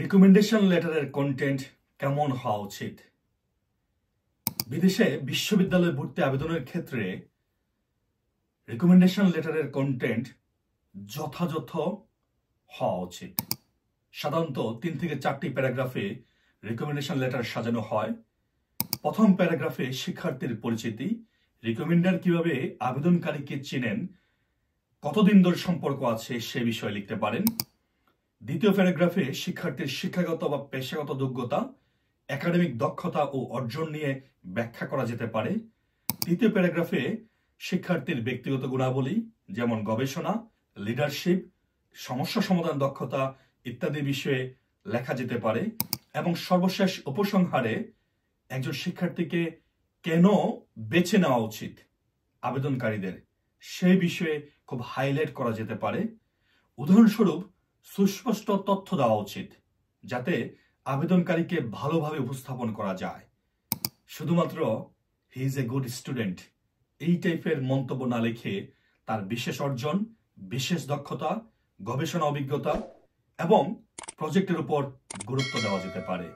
Recommendation লেটারের content কেমন হওয়া উচিত? বিদেশে বিশ্ববিদ্যালয়ে ভর্তি আবেদনের ক্ষেত্রে রিকমেন্ডেশন লেটারের কন্টেন্ট যথাযথ হওয়া উচিত। সাধারণত 3 থেকে 4টি প্যারাগ্রাফে রিকমেন্ডেশন লেটার সাজানো হয়। প্রথম প্যারাগ্রাফে শিক্ষার্থীর পরিচিতি, রিকমেন্ডার কিভাবে আবেদনকারীকে চেনেন, কতদিন ধরে সম্পর্ক আছে সে বিষয়ে লিখতে পারেন। দ্বিতীয় প্যারাগ্রাফে শিক্ষার্থীর শিক্ষাগত বা পেশাগত যোগ্যতা, একাডেমিক দক্ষতা ও অর্জন নিয়ে ব্যাখ্যা করা যেতে পারে। তৃতীয় প্যারাগ্রাফে শিক্ষার্থীর ব্যক্তিগত গুণাবলী যেমন গবেষণা, লিডারশিপ, সমস্যা সমাধান দক্ষতা ইত্যাদি বিষয়ে লেখা যেতে পারে। এবং সর্বশেষ উপসংহারে একজন শিক্ষার্থীকে কেন বেছে নেওয়া উচিত আবেদনকারীদের সেই বিষয়ে খুব হাইলাইট করা যেতে পারে। উদাহরণস্বরূপ সুস্পষ্ট তথ্য দেওয়া উচিত যাতে আবেদনকারীকে ভালোভাবে উপস্থাপন করা যায়। শুধুমাত্র he is a good student এই টাইপের মন্তব্য না লিখে তার বিশেষ অর্জন, বিশেষ দক্ষতা, গবেষণা অভিজ্ঞতা এবং প্রজেক্টের উপর গুরুত্ব দেওয়া যেতে পারে।